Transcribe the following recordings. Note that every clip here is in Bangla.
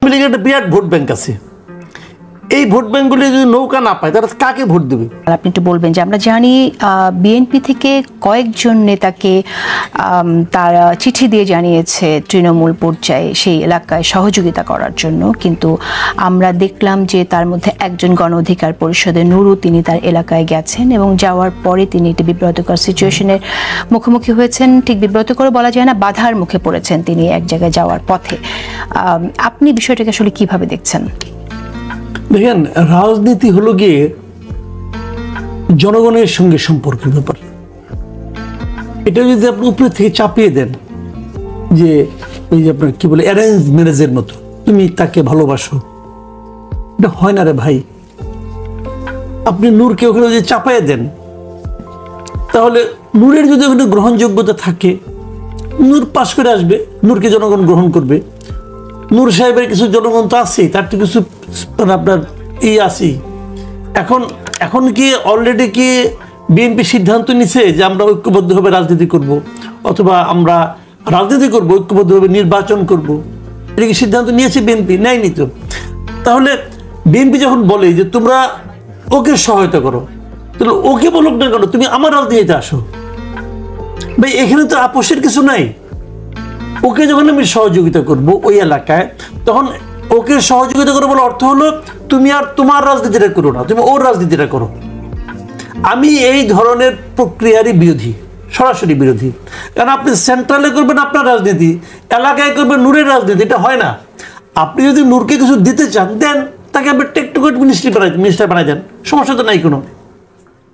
আওয়ামী লীগের একটা বিরাট ভোট ব্যাংক আছে, এই ভোট ব্যাংকগুলি যদি নৌকা না পায় তারা কাকে ভোট দেবে? আপনি একটু বলবেন যে আমরা জানি বিএনপি থেকে কয়েকজন নেতাকে তারা চিঠি দিয়ে জানিয়েছে তৃণমূল পর্যায়ে সেই এলাকায় সহযোগিতা করার জন্য, কিন্তু আমরা দেখলাম যে তার মধ্যে একজন গণ অধিকার পরিষদের নুরু, তিনি তার এলাকায় গেছেন এবং যাওয়ার পরে তিনি একটি বিব্রতকর সিচুয়েশনের মুখোমুখি হয়েছেন। ঠিক বিব্রতকর বলা যায় না, বাধার মুখে পড়েছেন তিনি এক জায়গায় যাওয়ার পথে। আপনি বিষয়টাকে আসলে কিভাবে দেখছেন? দেখেন, রাজনীতি হলো গিয়ে জনগণের সঙ্গে সম্পর্কের ব্যাপার। এটা যদি আপনি উপরে থেকে চাপিয়ে দেন যে ওই যে আপনার কি বলে অ্যারেঞ্জ ম্যারেজের মতো, তুমি তাকে ভালোবাসো, এটা হয় না রে ভাই। আপনি নূরকে ওখানে যদি চাপাইয়ে দেন, তাহলে নূরের যদি ওখানে গ্রহণযোগ্যতা থাকে, নূর পাশ করে আসবে, নূরকে জনগণ গ্রহণ করবে। নূর সাহেবের কিছু জনগণ তো আছেই, তার তো কিছু আপনার আছেই। এখন কি অলরেডি কি বিএনপি সিদ্ধান্ত নিছে যে আমরা ঐক্যবদ্ধভাবে রাজনীতি করব, অথবা আমরা রাজনীতি করব ঐক্যবদ্ধভাবে নির্বাচন করব? এটা কি সিদ্ধান্ত নিয়েছে বিএনপি? নেয়নি তো। তাহলে বিএনপি যখন বলে যে তোমরা ওকে সহায়তা করো, তাহলে ওকে বলুক না কেন তুমি আমার রাজনীতিতে আসো? ভাই, এখানে তো আপোষের কিছু নাই। ওকে যখন আমি সহযোগিতা করব ওই এলাকায়, তখন ওকে সহযোগিতা করবো বলে অর্থ হলো তুমি আর তোমার রাজনীতিটা করো না, তুমি ওর রাজনীতিটা করো। আমি এই ধরনের প্রক্রিয়ারই বিরোধী, সরাসরি বিরোধী। কারণ আপনি সেন্ট্রালে করবেন আপনার রাজনীতি, এলাকায় করবেন নূরের রাজনীতি, এটা হয় না। আপনি যদি নূরকে কিছু দিতে চান দেন, তাকে আপনি টেকনিক্যাল মিনিস্টার বানাই দেন, সমস্যা তো নাই কোনো।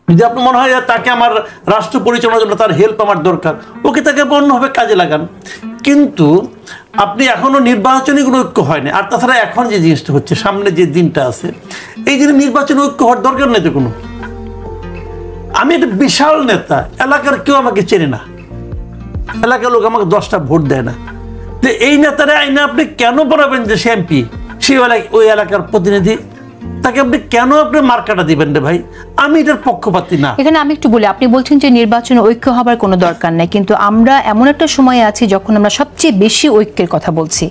যদি আপনার মনে হয় তাকে আমার রাষ্ট্র পরিচালনার জন্য তার হেল্প আমার দরকার, ওকে তাকে অন্যভাবে কাজে লাগান। কিন্তু আপনি এখনো নির্বাচনী কোনো ঐক্য হয়নি। আর তাছাড়া এখন যে জিনিসটা হচ্ছে, সামনে যে দিনটা আছে, এই দিনে নির্বাচনী ঐক্য হওয়ার দরকার নেই তো কোনো। আমি একটা বিশাল নেতা, এলাকার কেউ আমাকে চেনে না, এলাকার লোক আমাকে 10টা ভোট দেয় না। তো এই নেতারা আইনে আপনি কেন বলাবেন যে সে এমপি, সে ওই এলাকার প্রতিনিধি, তাকে আপনি কেন আপনি মার্কাটা দিবেন রে ভাই? আমি এটার পক্ষপাতী না। এখানে আমি একটু বলি, আপনি বলছেন যে নির্বাচনে ঐক্য হবার কোনো দরকার নাই, কিন্তু আমরা এমন একটা সময় আছি যখন আমরা সবচেয়ে বেশি ঐক্যের কথা বলছি।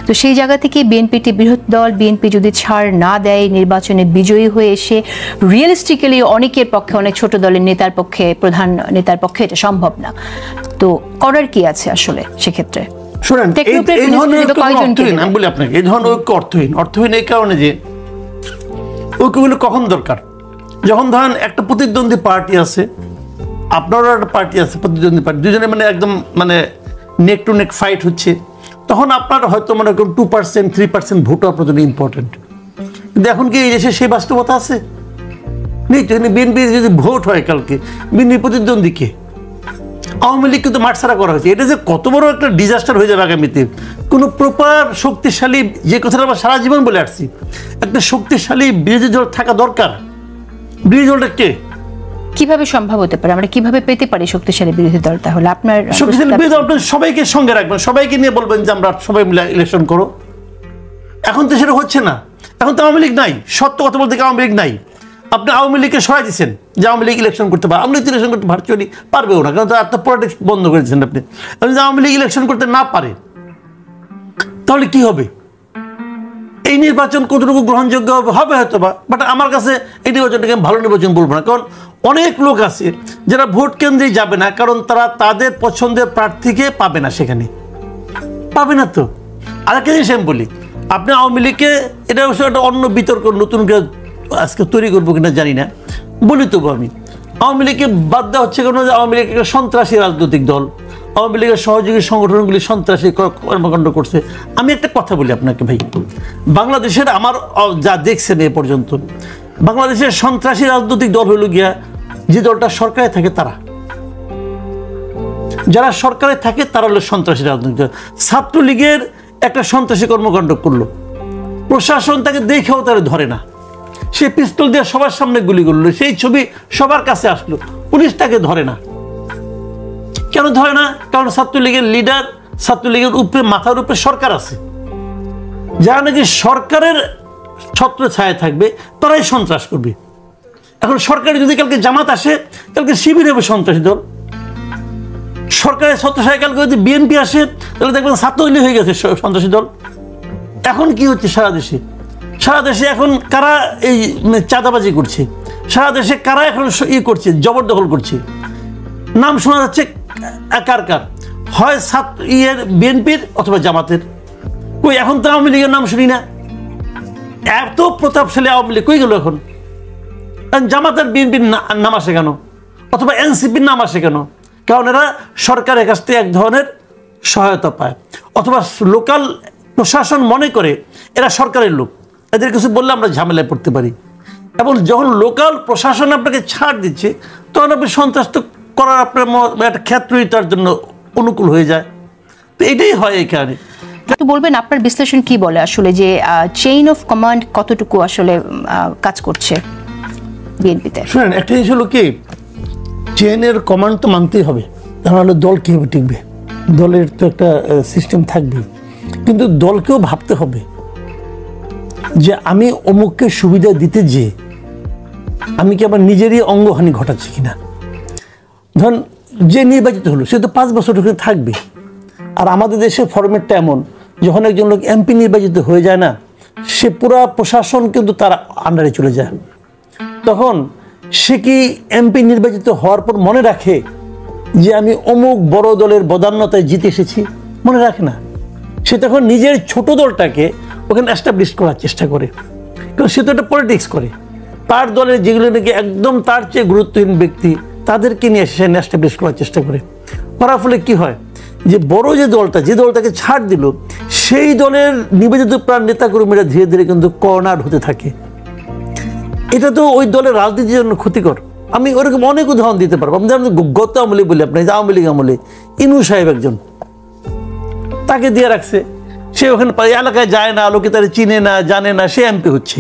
তো সেই জায়গা থেকে বিএনপি একটি বৃহৎ দল, বিএনপি যদি ছাড় না দেয়, নির্বাচনে বিজয়ী হয়ে এসে রিয়েলিস্টিক্যালি অনেকের পক্ষে, অনেক ছোট দলের নেতার পক্ষে, প্রধান নেতার পক্ষে এটা সম্ভব না। তো করার কি আছে আসলে সেক্ষেত্রে? শুনেন, এই ধরনের আমি বলি আপনাকে, এই ধরনের ঐক্য অর্থহীন এই কারণে যে ঐক্যগুলো কখন দরকার? যখন ধরেন একটা প্রতিদ্বন্দ্বী পার্টি আছে, আপনারও একটা পার্টি আছে প্রতিদ্বন্দ্বী পার্টি, দুজনে মানে একদম মানে নেক টু নেক ফাইট হচ্ছে, তখন আপনার হয়তো মনে করেন 2% 3% ভোটও আপনার জন্য ইম্পর্টেন্ট। কিন্তু এখন কি এই দেশে সেই বাস্তবতা আছে? নেই তো। বিএনপি যদি ভোট হয় কালকে, বিএনপি প্রতিদ্বন্দ্বীকে আওয়ামী লীগকে তো মাঠছাড়া করা হয়েছে। এটা যে কত বড় একটা ডিজাস্টার হয়ে যাবে আগামীতে, কোনো প্রপার শক্তিশালী, যে কথাটা আমরা সারা জীবন বলে আসছি, একটা শক্তিশালী বিরোধী দল থাকা দরকার। বিরোধী দলটা কে? কিভাবে সম্ভব হতে পারে? আমরা কিভাবে পেতে পারি শক্তিশালী বিরোধী দল? তাহলে আপনার শক্তিশালী বিরোধী দল, আপনার সবাইকে সঙ্গে রাখবেন, সবাইকে নিয়ে বলবেন যে আমরা সবাই মিলে ইলেকশন করো। এখন তো সেটা হচ্ছে না। এখন তো আওয়ামী লীগ নাই, সত্য কথা বলতে আওয়ামী লীগ নাই। আপনি আওয়ামী লীগকে সরাই দিচ্ছেন যে আওয়ামী লীগ ইলেকশন করতে পারে। আওয়ামী লীগ ইলেকশন করতে ভার্চুয়ালি পারবেও না, কারণ তার পলিটিক্স বন্ধ করে দিচ্ছেন আপনি। যদি আওয়ামী লীগ ইলেকশন করতে না পারে, তাহলে কি হবে? এই নির্বাচন কতটুকু গ্রহণযোগ্য হবে হয়তো বা, বাট আমার কাছে এই নির্বাচনটাকে ভালো নির্বাচন বলবো না। কারণ অনেক লোক আছে যারা ভোট কেন্দ্রে যাবে না, কারণ তারা তাদের পছন্দের প্রার্থীকে পাবে না, সেখানে পাবে না। তো আরেকটা জিনিস আমি বলি, আপনি আওয়ামী লীগকে, এটা অবশ্য একটা অন্য বিতর্ক নতুন করে আজকে তৈরি করবো কিনা জানি না, বলি তবু আমি আওয়ামী লীগকে বাদ দেওয়া হচ্ছে কেন? যে আওয়ামী লীগ একটা সন্ত্রাসী রাজনৈতিক দল, আওয়ামী লীগের সহযোগী সংগঠনগুলি সন্ত্রাসী কর্মকাণ্ড করছে। আমি একটা কথা বলি আপনাকে ভাই, বাংলাদেশের আমার যা দেখছেন এ পর্যন্ত, বাংলাদেশের সন্ত্রাসী রাজনৈতিক দল হলো গিয়া যে দলটা সরকারে থাকে তারা, যারা সরকারে থাকে তারা হলো সন্ত্রাসী রাজনৈতিক দল। ছাত্রলীগের একটা সন্ত্রাসী কর্মকাণ্ড করলো, প্রশাসন তাকে দেখেও তারা ধরে না, সে পিস্তল দিয়ে সবার সামনে গুলি করলো, সেই ছবি সবার কাছে আসলো, পুলিশ তাকে ধরে না। কেন ধরে না? কারণ ছাত্রলীগের লিডার, ছাত্রলীগের উপরে, মাথার উপরে সরকার আছে, যারা নাকি সরকারের ছত্র ছায়া থাকবে তারাই সন্ত্রাস করবে। এখন সরকারে যদি কালকে জামাত আসে, কালকে শিবির হবে সন্ত্রাসী দল। সরকারের ছত্র ছায়া কালকে যদি বিএনপি আসে, তাহলে দেখবেন ছাত্রলীগ হয়ে গেছে সন্ত্রাসী দল। এখন কি হচ্ছে সারা দেশে এখন কারা এই চাঁদাবাজি করছে, সারা দেশে কারা এখন করছে, জবরদখল করছে, নাম শোনা যাচ্ছে কার কার, হয় বিএনপির অথবা জামাতের। কই এখন তো আওয়ামী লীগের নাম শুনি না। এত প্রতাপশালী আওয়ামী লীগ কই গেল এখন? জামাতের বিএনপির নাম আসে কেন, অথবা এনসিপির নাম আসে কেন? কারণ এরা সরকারের কাছ থেকে এক ধরনের সহায়তা পায়, অথবা লোকাল প্রশাসন মনে করে এরা সরকারের লোক, এদের কিছু বললে আমরা ঝামেলায় পড়তে পারি। এবং যখন লোকাল প্রশাসন আপনাকে ছাড় দিচ্ছে, তখন আপনি সন্ত্রাস করার আপনার একটা ক্ষেত্রই তার জন্য অনুকূল হয়ে যায়। তো এটাই হয় এই কারণে। একটু বলবেন আপনার বিশ্লেষণ কি বলে আসলে যে চেইন অফ কমান্ড কতটুকু আসলে কাজ করছে বিএনপিতে? শুনেন, একটা জিনিস হলো কি, চেইনের কমান্ড তো মানতেই হবে, তাহলে দল কীভাবে টিকবে? দলের তো একটা সিস্টেম থাকবে, কিন্তু দলকেও ভাবতে হবে যে আমি অমুককে সুবিধা দিতে যে আমি কি আমার নিজেরই অঙ্গহানি ঘটাচ্ছি কিনা। ধরুন যে নির্বাচিত হলো সে তো 5 বছর ওখানে থাকবে, আর আমাদের দেশের ফরম্যাটটা এমন, যখন একজন লোক এমপি নির্বাচিত হয়ে যায় না, সে পুরা প্রশাসন কিন্তু তার আন্ডারে চলে যায়। তখন সে কি এমপি নির্বাচিত হওয়ার পর মনে রাখে যে আমি অমুক বড় দলের বদান্যতায় জিতে এসেছি? মনে রাখে না। সে তখন নিজের ছোট দলটাকে ওখানে এস্টাবলিশ করার চেষ্টা করে, কারণ সে তো একটা পলিটিক্স করে। তার দলের যেগুলো নাকি একদম তার চেয়ে গুরুত্বহীন ব্যক্তি, তাদেরকে নিয়ে সে এস্টাবলিশ করার চেষ্টা করে। করার ফলে কি হয়, যে বড় যে দলটাকে ছাড় দিল, সেই দলের নিবেদিত প্রাণ নেতাকর্মীরা ধীরে ধীরে কিন্তু কর্নার হতে থাকে। এটা তো ওই দলের রাজনীতির জন্য ক্ষতিকর। আমি ওরকম অনেক উদাহরণ দিতে পারবো। আমি যেমন গত আমলে বলি, আপনার আওয়ামী লীগ আমলে ইনু সাহেব একজন, তাকে দিয়ে রাখছে, সে ওখানে এলাকায় যায় না, লোকে তারা চিনে না, জানে না, সে এমপি হচ্ছে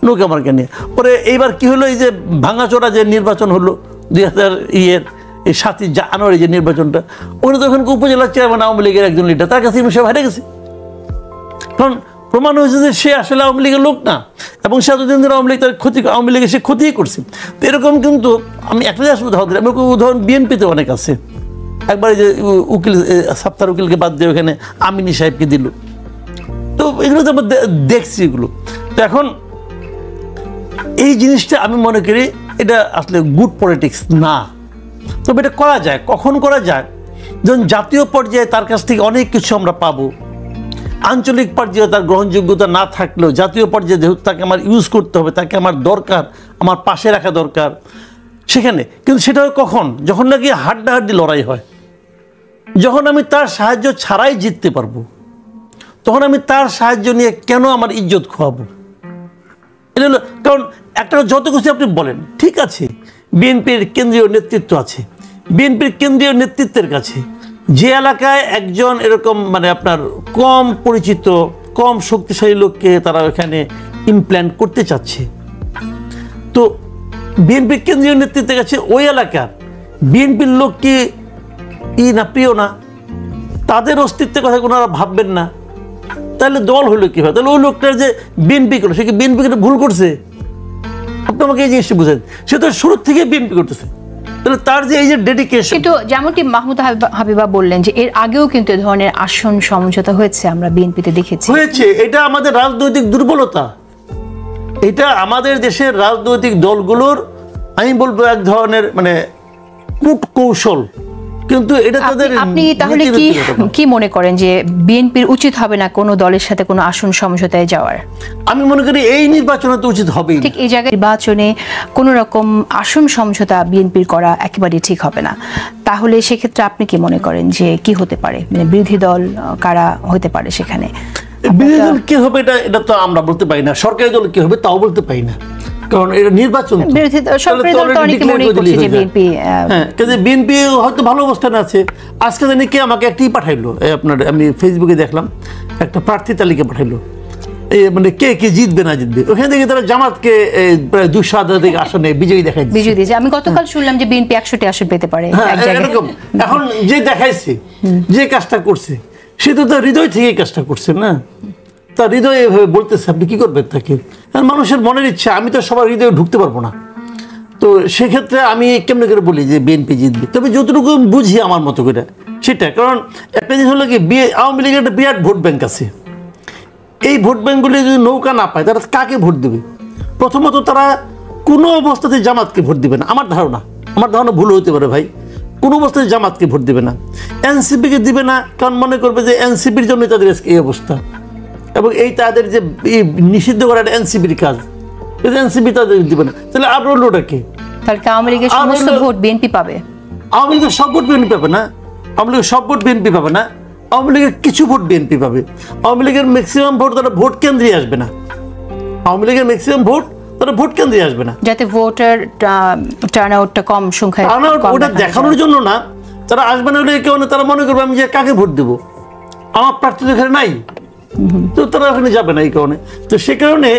নৌকা মার্কা নিয়ে। পরে এইবার কি হলো, এই যে ভাঙাচোরা যে নির্বাচন হলো 2007 জানুয়ারি যে নির্বাচনটা, ওখানে তো ওখানকে উপজেলার চেয়ারম্যান আওয়ামী লীগের একজন লিডার, তার কাছে ইনু সাহেব হারে গেছে। কারণ প্রমাণ হয়েছে যে সে আসলে আওয়ামী লীগের লোক না, এবং সে এতদিন ধরে আওয়ামী লীগের সে ক্ষতিই করছে। তো এরকম কিন্তু আমি একটা উদাহরণ দিলাম, এরকম উদাহরণ বিএনপিতে অনেক আছে। একবার যে উকিল সাত্তার উকিলকে বাদ দিয়ে ওখানে আমিনী সাহেবকে দিল, তো এগুলো তো আমরা দেখছি এগুলো। তো এখন এই জিনিসটা আমি মনে করি এটা আসলে গুড পলিটিক্স না। তবে এটা করা যায়, কখন করা যায়, যখন জাতীয় পর্যায়ে তার কাছ থেকে অনেক কিছু আমরা পাবো। আঞ্চলিক পর্যায়ে তার গ্রহণযোগ্যতা না থাকলেও জাতীয় পর্যায়ে যেহেতু তাকে আমার ইউজ করতে হবে, তাকে আমার দরকার, আমার পাশে রাখা দরকার সেখানে। কিন্তু সেটা কখন, যখন নাকি হাড্ডাহাড্ডি লড়াই হয়, যখন আমি তার সাহায্য ছাড়াই জিততে পারবো, তখন আমি তার সাহায্য নিয়ে কেন আমার ইজ্জত খোয়াবো? এটা হলো কারণ একটা যত কিছু আপনি বলেন, ঠিক আছে, বিএনপির কেন্দ্রীয় নেতৃত্ব আছে, বিএনপির কেন্দ্রীয় নেতৃত্বের কাছে যে এলাকায় একজন এরকম আপনার কম পরিচিত, কম শক্তিশালী লোককে তারা ওখানে ইমপ্ল্যান্ট করতে চাচ্ছে, তো বিএনপির কেন্দ্রীয় নেতৃত্বের কাছে ওই এলাকার বিএনপির লোক কি না প্রিয় না, তাদের অস্তিত্বের কথা কোনো ভাববেন না, তাহলে দল হলো কি হয়? তাহলে ওই লোকটার যে বিএনপি করলো, সে কি বিএনপিকে ভুল করছে? আপনি আমাকে এই জিনিসটা বুঝেন, সে তো শুরু থেকে বিএনপি করতেছে, তাহলে তার যে এই যে ডেডিকেশন। কিন্তু যেমনটি মাহমুদা হাবিবা বললেন যে এর আগেও কিন্তু এ ধরনের আসন সমঝোতা হয়েছে, আমরা বিএনপিতে দেখেছি। হয়েছে, এটা আমাদের রাজনৈতিক দুর্বলতা, এটা আমাদের দেশের রাজনৈতিক দলগুলোর আমি বলবো এক ধরনের কূট কৌশল। কিন্তু এটা তাদের, আপনি তাহলে কি মনে করেন যে বিএনপির উচিত হবে না কোনো দলের সাথে কোনো আসন সমঝোতায় যাওয়ার? আমি মনে করি এই নির্বাচনে তো উচিত হবেই। ঠিক এই জায়গায় নির্বাচনে কোনো রকম আসন সমঝোতা বিএনপির করা একেবারেই ঠিক হবে না। তাহলে সেক্ষেত্রে আপনি কি মনে করেন যে কি হতে পারে, বিরোধী দল কারা হতে পারে সেখানে? বিরোধী দল কি হবে এটা তো আমরা বলতে পারি না, সরকারি দল কি হবে তাও বলতে পারি না, কারণ এটা নির্বাচন। বিএনপি হয়তো ভালো অবস্থানে আছে। আজকে জানি কে আমাকে একটি পাঠাইলো, আমি ফেসবুকে দেখলাম একটা প্রার্থী তালিকা পাঠাইলো, কে কে জিতবে না জিতবে, ওখানে দেখি তারা জামাতকে প্রায় 200 আসনে বিজয়ী দেখাইছে। আমি গতকাল শুনলাম যে বিএনপি 100টি আসন পেতে পারে। এখন যে দেখাইছে, যে কাজটা করছে, সে তো তার হৃদয় থেকেই কাজটা করছে না, তার হৃদয় এভাবে বলতেছে, আপনি কি করবেন তাকে? মানুষের মনের ইচ্ছা, আমি তো সবার হৃদয়ে ঢুকতে পারবো না। তো সেক্ষেত্রে আমি কেমন করে বলি যে বিএনপি জিতবে? তবে যতটুকু বুঝি আমার মতো করে সেটা, কারণ একটা জিনিস হলো কি, আওয়ামী লীগের একটা বিরাট ভোট ব্যাংক আছে, এই ভোট ব্যাঙ্কগুলি যদি নৌকা না পায় তারা কাকে ভোট দেবে? প্রথমত তারা কোনো অবস্থাতে জামাতকে ভোট দিবে না, আমার ধারণা ভুল হতে পারে ভাই। কোনো অবস্থাতে জামাতকে ভোট দিবে না, এনসিপিকে দিবে না, কারণ মনে করবে যে এনসিপির জন্য তাদের আজকে এই অবস্থা, এবং এই তাদের যে এই নিষিদ্ধ করার এনসিপির কাজ, এনসিপি তাদের দিবে না। তাহলে আর রইলটা কে? তাহলে কি আওয়ামী লীগের সমস্ত ভোট বিএনপি পাবে? আওয়ামী লীগের সব ভোট বিএনপি পাবে না, আওয়ামী লীগের সব ভোট বিএনপি পাবে না, আওয়ামী লীগের কিছু ভোট বিএনপি পাবে। আওয়ামী লীগের ম্যাক্সিমাম ভোট তারা ভোট কেন্দ্রে আসবে না, আওয়ামী লীগের ম্যাক্সিমাম ভোট তারা ভোট কেন্দ্রে আসবে না, যাতে ভোটার টার্ন আউটটা কম সংখ্যায় ওটা দেখানোর জন্য না, তারা আসবে না। কেউ তারা মনে করবে আমি যে কাকে ভোট দেবো, আমার প্রার্থী তো এখানে নাই, তো তারা ওখানে যাবে না এই কারণে। তো সে কারণে